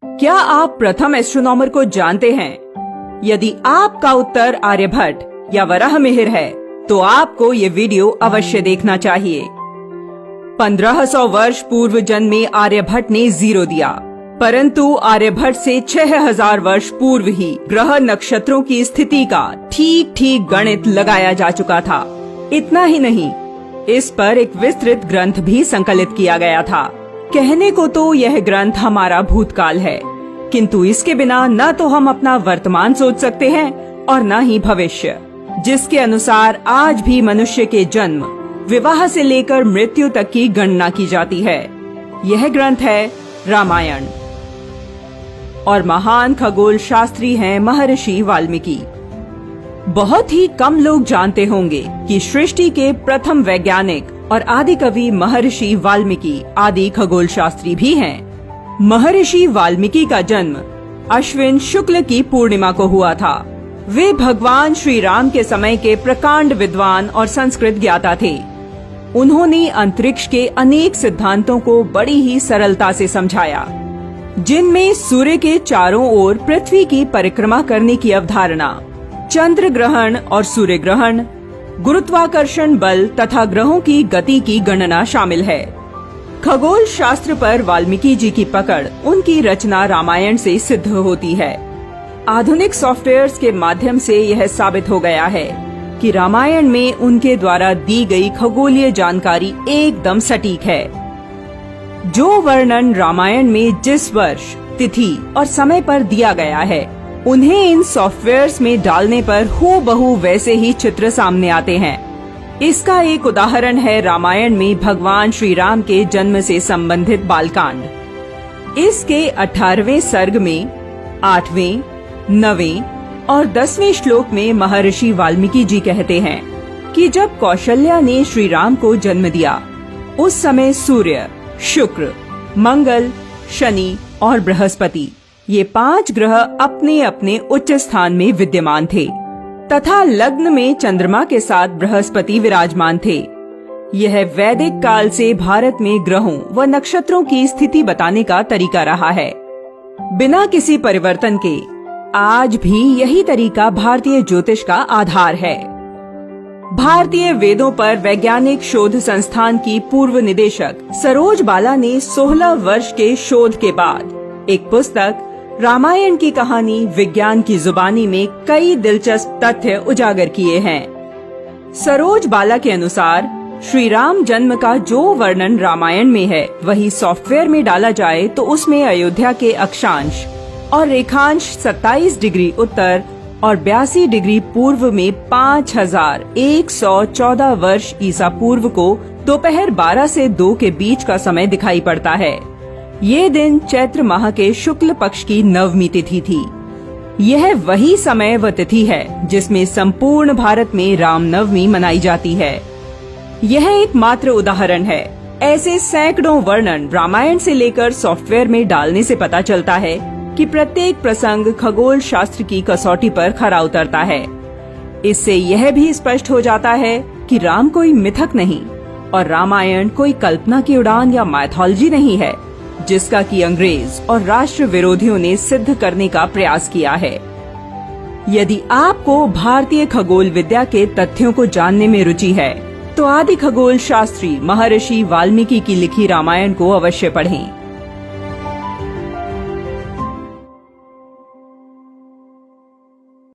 क्या आप प्रथम एस्ट्रोनॉमर को जानते हैं? यदि आपका उत्तर आर्यभट्ट या वराहमिहिर है तो आपको ये वीडियो अवश्य देखना चाहिए। 1500 वर्ष पूर्व जन्मे आर्यभट्ट ने 0 दिया, परंतु आर्यभट्ट से 6000 वर्ष पूर्व ही ग्रह नक्षत्रों की स्थिति का ठीक गणित लगाया जा चुका था। इतना ही नहीं, इस पर एक विस्तृत ग्रंथ भी संकलित किया गया था। कहने को तो यह ग्रंथ हमारा भूतकाल है, किंतु इसके बिना न तो हम अपना वर्तमान सोच सकते हैं और न ही भविष्य, जिसके अनुसार आज भी मनुष्य के जन्म, विवाह से लेकर मृत्यु तक की गणना की जाती है। यह ग्रंथ है रामायण और महान खगोल शास्त्री हैं महर्षि वाल्मीकि। बहुत ही कम लोग जानते होंगे कि सृष्टि के प्रथम वैज्ञानिक और आदि कवि महर्षि वाल्मीकि आदि खगोल शास्त्री भी हैं। महर्षि वाल्मीकि का जन्म अश्विन शुक्ल की पूर्णिमा को हुआ था। वे भगवान श्री राम के समय के प्रकांड विद्वान और संस्कृत ज्ञाता थे। उन्होंने अंतरिक्ष के अनेक सिद्धांतों को बड़ी ही सरलता से समझाया, जिनमें सूर्य के चारों ओर पृथ्वी की परिक्रमा करने की अवधारणा, चंद्र ग्रहण और सूर्य ग्रहण, गुरुत्वाकर्षण बल तथा ग्रहों की गति की गणना शामिल है। खगोल शास्त्र पर वाल्मीकि जी की पकड़ उनकी रचना रामायण से सिद्ध होती है। आधुनिक सॉफ्टवेयर्स के माध्यम से यह साबित हो गया है कि रामायण में उनके द्वारा दी गई खगोलीय जानकारी एकदम सटीक है। जो वर्णन रामायण में जिस वर्ष, तिथि और समय पर दिया गया है, उन्हें इन सॉफ्टवेयर्स में डालने पर हूबहू वैसे ही चित्र सामने आते हैं। इसका एक उदाहरण है रामायण में भगवान श्री राम के जन्म से संबंधित बालकांड। इसके 18वें सर्ग में 8वें, 9वें और 10वें श्लोक में महर्षि वाल्मीकि जी कहते हैं कि जब कौशल्या ने श्री राम को जन्म दिया, उस समय सूर्य, शुक्र, मंगल, शनि और बृहस्पति, ये 5 ग्रह अपने अपने उच्च स्थान में विद्यमान थे तथा लग्न में चंद्रमा के साथ बृहस्पति विराजमान थे। यह वैदिक काल से भारत में ग्रहों व नक्षत्रों की स्थिति बताने का तरीका रहा है। बिना किसी परिवर्तन के आज भी यही तरीका भारतीय ज्योतिष का आधार है। भारतीय वेदों पर वैज्ञानिक शोध संस्थान की पूर्व निदेशक सरोज बाला ने 16 वर्ष के शोध के बाद एक पुस्तक रामायण की कहानी विज्ञान की जुबानी में कई दिलचस्प तथ्य उजागर किए हैं। सरोज बाला के अनुसार श्री राम जन्म का जो वर्णन रामायण में है, वही सॉफ्टवेयर में डाला जाए तो उसमें अयोध्या के अक्षांश और रेखांश 27 डिग्री उत्तर और 82 डिग्री पूर्व में 5114 वर्ष ईसा पूर्व को दोपहर 12 से 2 के बीच का समय दिखाई पड़ता है। ये दिन चैत्र माह के शुक्ल पक्ष की नवमी तिथि थी। यह वही समय व तिथि है जिसमें संपूर्ण भारत में रामनवमी मनाई जाती है। यह एक मात्र उदाहरण है। ऐसे सैकड़ों वर्णन रामायण से लेकर सॉफ्टवेयर में डालने से पता चलता है कि प्रत्येक प्रसंग खगोल शास्त्र की कसौटी पर खरा उतरता है। इससे यह भी स्पष्ट हो जाता है कि राम कोई मिथक नहीं और रामायण कोई कल्पना की उड़ान या माइथोलॉजी नहीं है, जिसका कि अंग्रेज और राष्ट्र विरोधियों ने सिद्ध करने का प्रयास किया है। यदि आपको भारतीय खगोल विद्या के तथ्यों को जानने में रुचि है, तो आदि खगोल शास्त्री महर्षि वाल्मीकि की लिखी रामायण को अवश्य पढ़ें।